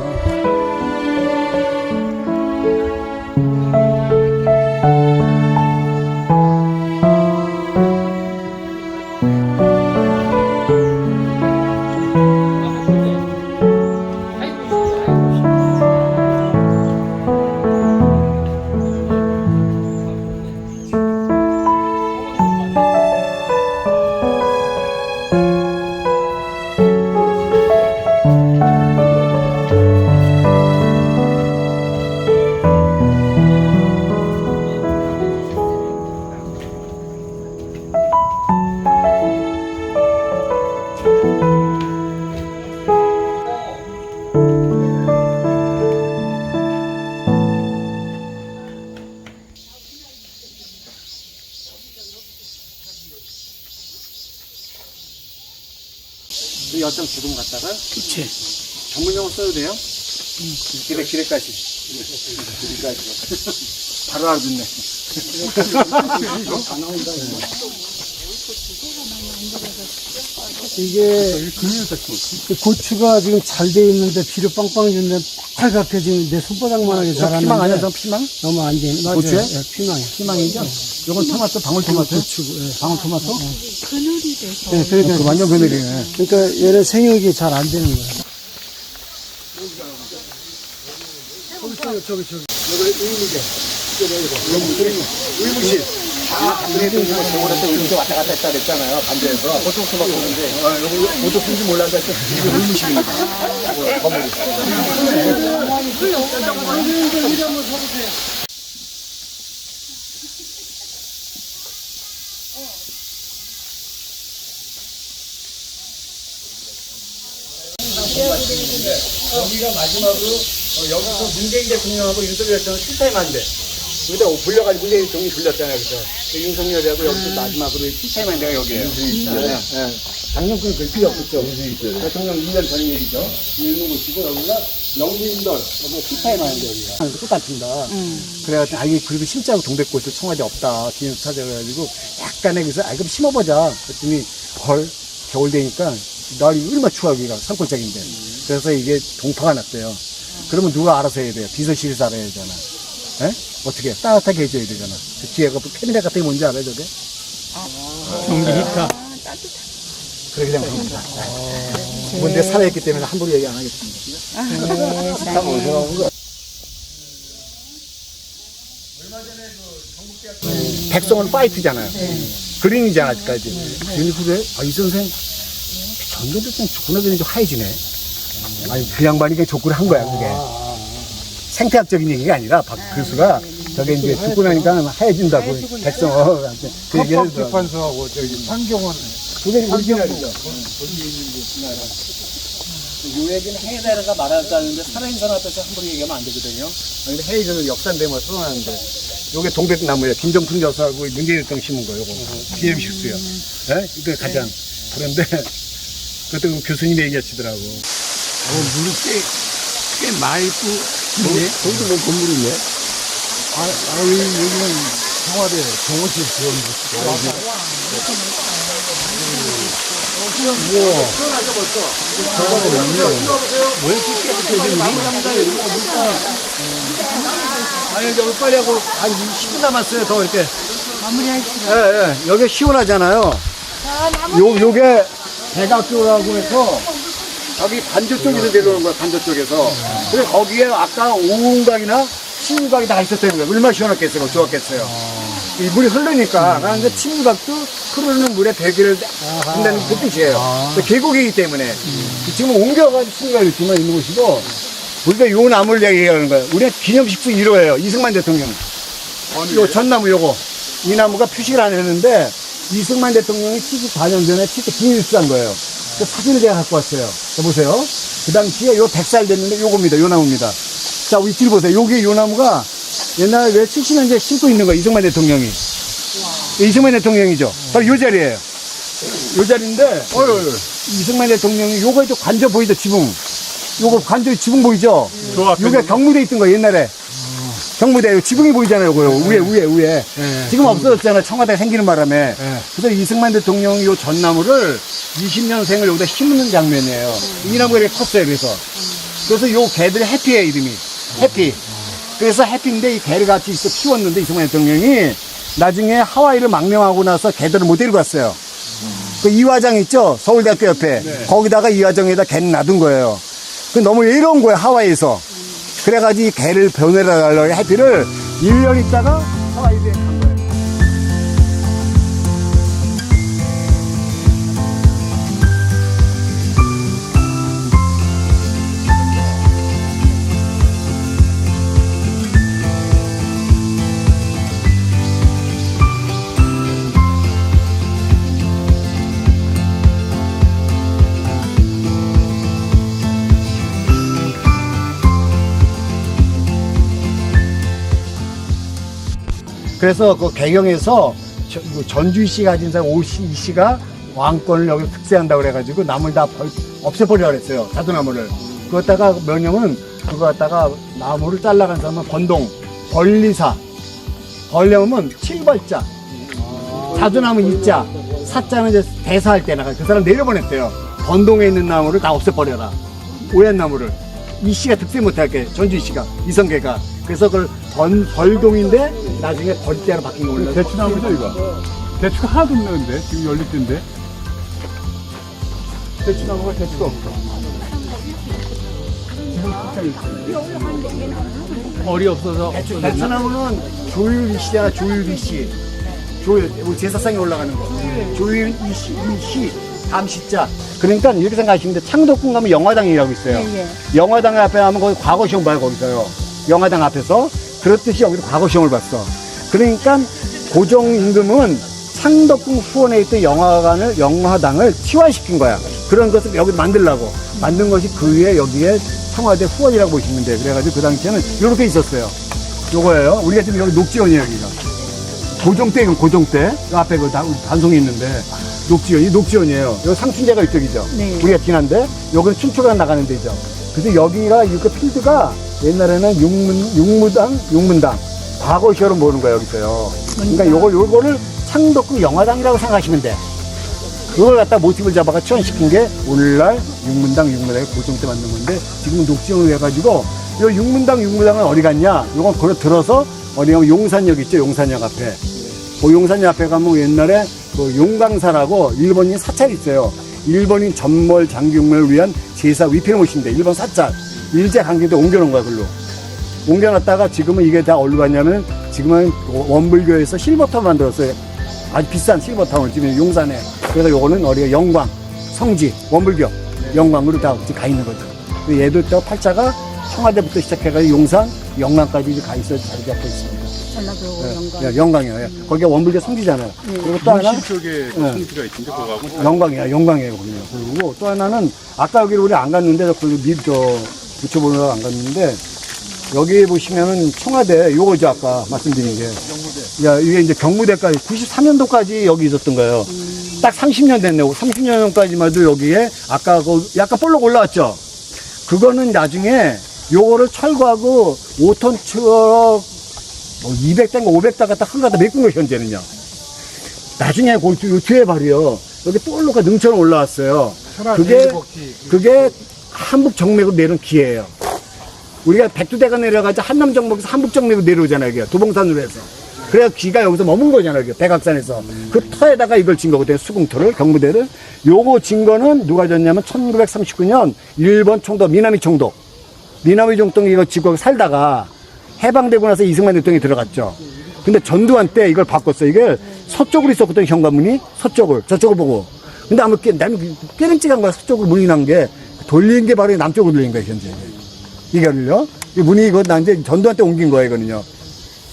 여점 지금 갔다가 그치. 전문 용어 써도 돼요? 기레까지. 바로 알아듣네. 다 나온다. 이게 그 고추가 지금 잘 돼 있는데 비료 빵빵 주는데 빨갛게 지금 내 손바닥만하게 자라는데 피망 아니야? 저 피망? 너무 안 돼. 맞아요. 고추에? 예, 피망이요. 피망이죠? 요건 토마토, 방울토마토? 고추고. 예. 방울토마토? 그늘이 돼서. 네, 그러니까 완전 그늘이네. 그러니까 얘는 생육이 잘 안 되는 거야. 저기. 의무실. 그래도 이거 저번에 또 의무실 왔다 갔다 했다 그랬잖아요. 반대에서. 보통 수박 보는데. 여기 모두 쓴지 몰라서 했죠. 이게 의무실입니다. 건물이. 여기가 마지막으로 여기서 문재인 대통령하고 윤석열 대통령 실타임한데 여기다 불려가지고 문재인 대통령이 불렸잖아요. 그죠? 윤석열하고 여기서 마지막으로 실타임한 데가 여기에요. 네. 작년까지 별 필요 없었죠. 대통령 1년 전 얘기죠. 있는 곳이고 여기가 영부인들 여기 실타임하는데 여기가 똑같습니다. 그래가지고 이게 그리고 심자고 동백꽃을 청와대 없다. 뒤에서 찾아가지고 약간의 그래서 그럼 심어보자. 그랬더니 겨울 되니까 날이 얼마나 추워 여기가 산골짜기인데. 그래서 이게 동파가 났대요. 그러면 누가 알아서 해야 돼요? 비서실에서 알아야 되잖아. 에? 어떻게? 따뜻하게 해줘야 되잖아. 그 뒤에가 캐비넷 같은 게 뭔지 알아요, 저게? 전기 히터. 그렇게 생각합니다. 근데 살아있기 때문에 함부로 얘기 안 하겠습니다. 참 어지러운 거. 백성은 파이트잖아요. 그린이잖아, 아직까지. 괜히 그래? 이 선생, 전교도 좀 조그나게 좀 하얘지네. 아니, 그 양반이 그냥 족구를 한 거야, 그게. 생태학적인 얘기가 아니라, 박 교수가 저게 이제 죽고 나니까 하얘진다고, 백성, 그 얘기를 해서. 재판소하고 저기 판경원 그게 오리지널이죠. 요 얘기는 해외나라가 말하자는데 살아있는 사람 앞에서 함부로 얘기하면 안 되거든요. 근데 해외에서는 역산되면 써놨는데 요게 동백나무예요. 김정품 여사하고 문재인 대통령 심은 거 요거. 기념 실수요. 예? 이거 가장. 그런데 그것도 그 교수님이 얘기하시더라고. 물이 꽤 맑고 좋네. 거기도 뭐 건물이 있네. 여기는 청와대 정호실 지원 아니, 여기 빨리 하고 한 10분 남았어요. 더 이렇게. 마무리하시죠. 예. 여기 시원하잖아요. 요게 대각교라고 해서 여기 반대쪽에서 내려오는 거야, 반대쪽에서. 그래서 거기에 아까 오운강이나 침묵강이 다 있었다는 거예요. 얼마나 시원했겠어요, 좋았겠어요. 이 물이 흐르니까. 그런데 침묵강도 흐르는 물에 배기를 한다는 그 뜻이에요. 계곡이기 때문에. 지금 옮겨가지고 침묵강이 이렇게만 있는 곳이고, 우리가 요 나무를 얘기하는 거예요. 우리가 기념식수 1호예요. 이승만 대통령. 요 전나무 요거. 이 나무가 표식을 안 했는데, 이승만 대통령이 74년 전에 비닐수한 거예요. 그 사진을 제가 갖고 왔어요. 자, 보세요. 그 당시에 요 100살 됐는데 요겁니다. 요 나무입니다. 자, 위치를 보세요. 요게 요 나무가 옛날에 왜 70년 전에 심고 있는 거예요. 이승만 대통령이. 이승만 대통령이죠. 바로 요 자리예요. 요 자리인데, 이승만 대통령이 요거 또 관저 보이죠, 지붕. 요거 관저 지붕 보이죠? 요게 경무대에 있던 거예요, 옛날에. 경무대, 요 지붕이 보이잖아요, 요거. 위에. 지금 없어졌잖아요, 청와대가 생기는 바람에. 그래서 이승만 대통령이 요 전나무를 20년생을 여기다 심는 장면이에요. 이 나무가 이렇게 컸어요, 그래서 요 개들이 해피예요, 이름이. 해피. 그래서 해피인데 이 개를 같이 있어 키웠는데 이승만 대통령이 나중에 하와이를 망명하고 나서 개들을 못 데리고 갔어요. 그 이화장 있죠? 서울대학교 옆에. 거기다가 이화장에다 개를 놔둔 거예요. 그 너무 외로운 거예요, 하와이에서. 그래가지고 이 개를 보내달라고 해피를 1년 있다가 하와이에 간 거예요. 그래서 그 개경에서 전주희 씨가 가진 사람 오씨 씨가 왕권을 여기 특세한다고 그래가지고 나무를 다 없애버리라고 그랬어요. 자두나무를. 그것다가 명령은 그거 갖다가 나무를 잘라간 사람은 권동, 벌리사. 벌려면 7벌자. 자두나무 2자. 사자는 이제 대사할 때 나가 그 사람 내려보냈대요. 번동에 있는 나무를 다 없애버려라. 오얏 나무를. 이 씨가 득세 못하게 전주희 씨가 이성계가 그래서 그걸 벌동인데 나중에 벌대로 바뀐 거 올라. 대추나무죠 이거? 대추가 하나도 없는데 지금 열릴 때인데 대추나무가 대추가 없어. 벌이 없어서 대추나무는 조율이 씨잖아. 조율이 씨. 조율 우리 제사상에 올라가는 거. 조율 이씨 감시자. 그러니까 이렇게 생각하시면 돼. 창덕궁 가면 영화당이라고 있어요. 영화당 앞에 가면 거기 과거시험 봐요. 거기서요. 영화당 앞에서. 그렇듯이 여기도 과거시험을 봤어. 그러니까 고종 임금은 창덕궁 후원에 있던 영화당을 치환시킨 거야. 그런 것을 여기 만들려고 만든 것이 그 위에 여기에 청와대 후원이라고 보시면 돼요. 그래가지고 그 당시에는 이렇게 있었어요. 요거예요. 우리가 지금 여기 녹지원이에요. 여기가. 고종 때, 이건 고종 때. 요 앞에 그 단송이 있는데 녹지원, 이 녹지원이에요. 여기 상춘제가 이쪽이죠. 네. 우리가 지난데 여기는 춘추가 나가는 데죠. 그래서 여기가 이 필드가 옛날에는 육문당 과거 시험을 보는 거예요. 여기서요. 그러니까 요거를 창덕궁 영화당이라고 생각하시면 돼. 그걸 갖다 모티브를 잡아가 치환시킨 게 오늘날 육문당이 고종 때 만든 건데 지금 녹지원을 해가지고 요 육문당은 어디 갔냐? 요건 걸어 들어서 어디 가면 용산역 있죠? 용산역 앞에. 그 용산역 앞에 가면 옛날에 그 용광사라고 일본인 사찰이 있어요. 일본인 전몰 장균을 위한 제사 위패를 모신대. 일본 사찰. 일제 강점기 때 옮겨놓은 거야, 글로. 옮겨놨다가 지금은 이게 다 어디로 갔냐면 지금은 원불교에서 실버타운 만들었어요. 아주 비싼 실버타운을 지금 용산에. 그래서 요거는 어디가 영광, 성지, 원불교, 영광으로 다 가 있는 거죠. 얘도 저 팔자가 청와대부터 시작해가지고 용산, 영광까지 이제 가 있어서 자리 잡고 있습니다. 전라도 영광. 영광이에요. 거기가 원불교 성지잖아요. 그리고 또 하나 물실 쪽에 성지가 있던데 그거하고 영광이에요. 거기는. 그리고 또 하나는 아까 여기를 우리 안 갔는데 붙여보느라고 안 갔는데 여기 보시면은 청와대 요거죠. 아까 말씀드린 게. 이게 이제 경무대까지 93년도까지 여기 있었던 거예요. 딱 30년 됐네요. 30년 전까지만 해도 여기에 아까 그 약간 볼록 올라왔죠. 그거는 나중에 요거를 철거하고 5톤 트럭 200대인가 500대 갖다 한가다 메꾼 거 현재는요. 나중에 그 뒤에 발이요. 여기 볼록가 능처럼 올라왔어요. 그게 한북 정맥으로 내려온 기예요. 우리가 백두대가 내려가자 한남 정맥에서 한북 정맥으로 내려오잖아요. 여기가 도봉산으로 해서. 그래야 귀가 여기서 머문 거잖아요. 여기 백악산에서. 그 터에다가 이걸 진 거거든요. 수궁터를, 경무대를. 요거 진 거는 누가 졌냐면 1939년 일본 총독, 미나미 총독 이거 지고 살다가 해방되고 나서 이승만 대통령이 들어갔죠. 근데 전두환 때 이걸 바꿨어. 이게 서쪽으로 있었거든, 현관문이. 저쪽을 보고. 근데 아무 깨름직한 거야. 서쪽으로 문이 난 게. 돌린 게 바로 남쪽으로 돌린 거예요, 현재. 이거를요. 이 문이 이거 나 이제 전두환 때 옮긴 거예요, 이거는요.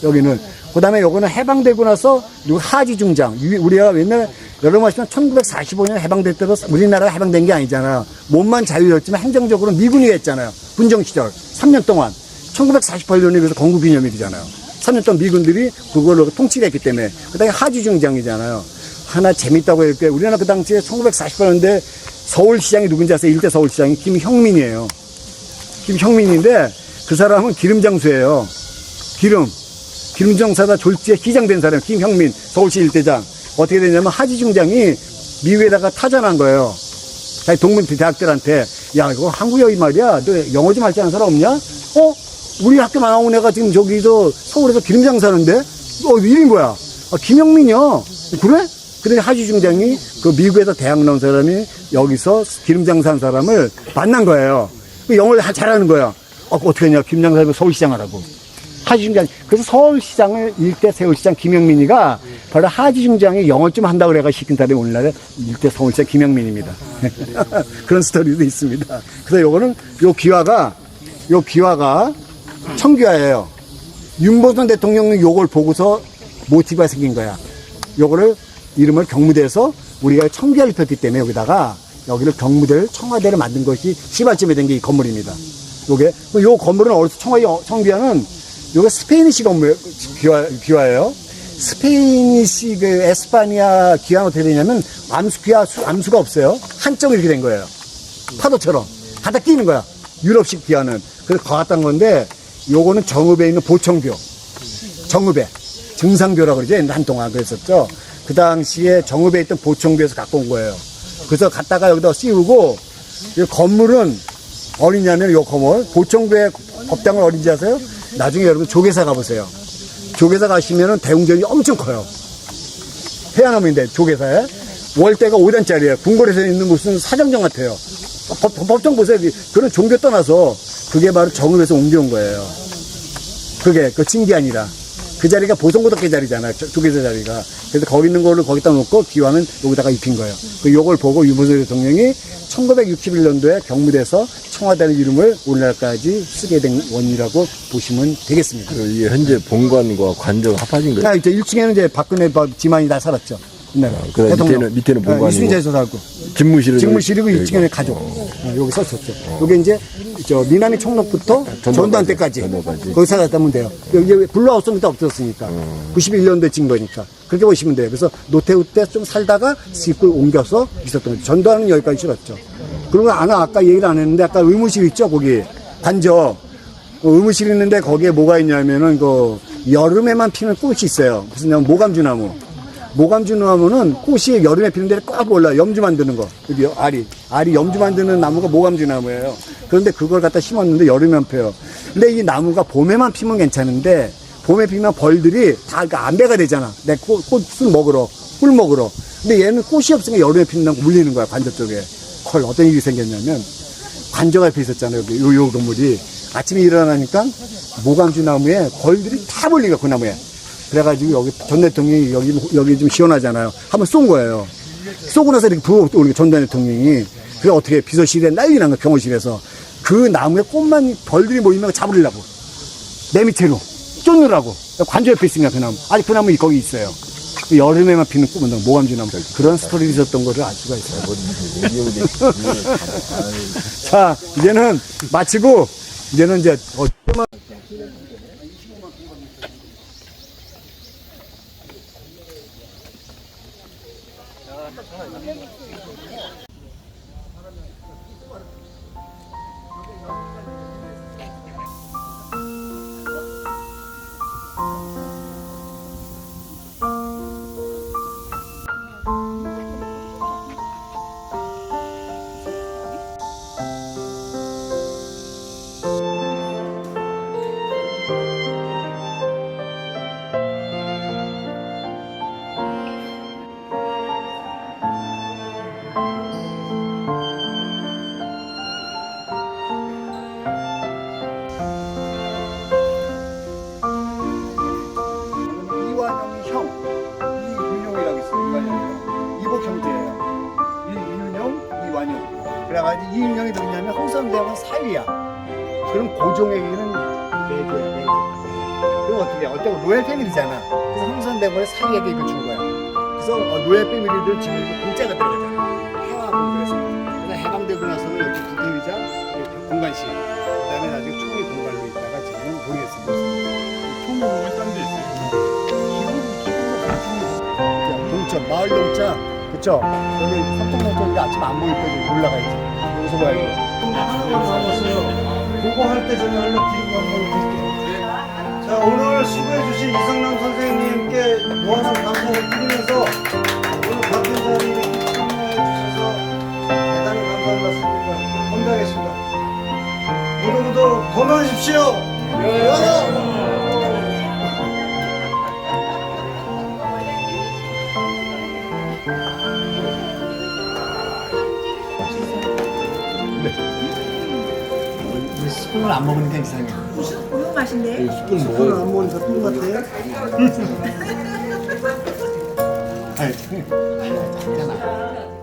여기는. 그 다음에 요거는 해방되고 나서 하지중장. 우리가 옛날에 여러분 아시면 1945년 해방될 때도 우리나라가 해방된 게 아니잖아요. 몸만 자유였지만 행정적으로 미군이 했잖아요. 군정시절. 3년 동안. 1948년에 그래서 건국기념일이잖아요. 3년 동안 미군들이 그걸로 통치를 했기 때문에. 그 다음에 하지중장이잖아요. 하나 재밌다고 할 게 우리나라 그 당시에 1948년대 서울시장이 누군지 아세요? 일대 서울시장이 김형민이에요. 김형민인데 그 사람은 기름장수예요. 기름장사다 졸지에 시장된 사람 김형민 서울시 일대장. 어떻게 되냐면 하지중장이 미국에다가 타전한 거예요. 자기 동문 대학들한테 야 이거 한국여이 말이야 너 영어 좀 할 줄 아는 사람 없냐? 우리 학교 나온 애가 지금 저기서 서울에서 기름장사하는데 이름이 뭐야? 김형민이요. 그래? 그래 하지중장이 그 미국에서 대학 나온 사람이 여기서 기름장사한 사람을 만난 거예요. 영어를 잘하는 거야. 어떻게 했냐? 김장사를 서울시장 하라고. 하지중장. 그래서 서울시장을 일대 서울시장 김영민이가 바로 하지중장이 영어 좀 한다고 그래가 시킨 사람이 오늘날의 일대 서울시장 김영민입니다. 그런 스토리도 있습니다. 그래서 요거는 요 귀화가 청귀화예요. 윤보선 대통령은 요걸 보고서 모티브가 생긴 거야. 요거를 이름을 경무대에서 우리가 청귀화를 폈기 때문에 여기를 경무대를 청와대를 만든 것이 시발점이 된 게 이 건물입니다. 요 건물은 어디서 청귀화는 요게 스페인시 귀화예요. 스페인시 에스파니아 귀화는 어떻게 되냐면 암수가 없어요. 한쪽이 이렇게 된 거예요. 파도처럼. 갖다 끼는 거야. 유럽식 귀화는. 그래서 거갔던 건데 요거는 정읍에 있는 보청교. 정읍에. 증상교라고 그러죠. 한동안 그랬었죠. 그 당시에 정읍에 있던 보청부에서 갖고 온 거예요. 그래서 갖다가 여기다 씌우고, 이 건물은 어디냐면 요 건물, 보청부의 법당은 어딘지 아세요? 나중에 여러분 조계사 가보세요. 조계사 가시면은 대웅전이 엄청 커요. 해안함인데 조계사에. 월대가 5단짜리예요. 궁궐에서 있는 무슨 사정정 같아요. 법정 보세요. 그런 종교 떠나서 그게 바로 정읍에서 옮겨온 거예요. 그게 그 찐 게 아니라 그 자리가 보성고등학교 자리잖아요. 조계사 자리가. 그래서 거기 있는 거를 거기다 놓고 기왕은 여기다가 입힌 거예요. 그 요걸 보고 유문선 대통령이 1961년도에 경무대에서 청와대라는 이름을 오늘날까지 쓰게 된 원인이라고 보시면 되겠습니다. 이게 현재 본관과 관저가 합하신 거예요? 이제 1층에는 이제 박근혜 지만이 다 살았죠. 네. 그래, 밑에는 본관이고. 이순재에서 살고. 집무실이고 2층에는 가족. 여기 썼었죠. 여기 이제 미남이 총록부터 전두환 때까지. 거기 살았다면 돼요. 여기 블루하우스는 없었으니까. 91년도에 찍은 거니까. 그렇게 보시면 돼요. 그래서 노태우 때 좀 살다가 집을 옮겨서 있었던 거죠. 전두환은 여기까지 실었죠. 그리고 아까 얘기를 안 했는데 아까 의무실 있죠, 거기. 관저. 의무실 있는데 거기에 뭐가 있냐면은 여름에만 피는 꽃이 있어요. 무슨 모감주나무. 모감주나무는 꽃이 여름에 피는데 꽉 올라요. 염주 만드는 거. 여기 알이 염주 만드는 나무가 모감주나무예요. 그런데 그걸 갖다 심었는데 여름에만 펴요. 근데 이 나무가 봄에만 피면 괜찮은데 봄에 피면 벌들이 다 안배가 되잖아. 내 꽃을 먹으러, 꿀 먹으러. 근데 얘는 꽃이 없으니까 여름에 피는다고 물리는 거야, 관저 쪽에. 어떤 일이 생겼냐면 관저가 옆에 있었잖아요. 요 건물이. 아침에 일어나니까 모감주나무에 벌들이 다 몰린 거야, 그 나무에. 그래가지고 여기 전 대통령이 여기 좀 시원하잖아요. 한번 쏜 거예요. 쏘고 나서 이렇게 우리 전 대통령이. 그래 어떻게 비서실에 난리 난 거야, 병원실에서. 그 나무에 꽃만 벌들이 모이면 잡으려고. 내 밑으로 쫓느라고. 관저 옆에 있으니까 그 나무. 아니 그 나무 거기 있어요. 여름에만 피는 꽃은 모감주나무. 그런 스토리가 있었던 거를 알 수가 있어요. 자, 이제는 마치고 이제는 이제 그래가지고 이인영이 누구냐면 홍선대왕은 사위야. 그럼 고종에게는 내조야. 그럼 어떻게 로얄 패밀리잖아. 그래서 홍선대왕을 사위에게 이거 준 거야. 그래서 로얄 패밀리들 지금 공짜가 들어가잖아. 해화하고 그래서. 그래서 해방되고 나서는 여기 국회의장, 공관실. 그다음에 나중에 총리 공관로 있다가 지금 모르겠습니다. 총무 보면 딴 데 있어요. 동점, 마을 동자. 그쵸? 여기 삼성동쪽인데 아침 안 보일 때 올라가야지. 여기서 봐야 돼. 그거 할 때 전에 연락드리고 한번 드릴게요. 자, 오늘 수고해주신 이성남 선생님께 모아서 감사를 드리면서 오늘 바쁜 자리에 이렇게 참여해주셔서 대단히 감사의 말씀드립니다. 건배하겠습니다. 모두 건강하십시오. 스푼을 안 먹으니까 이상해. 너무 맛있네. 스푼을 안 먹으니까 똥 같아요? 아이, 작잖아.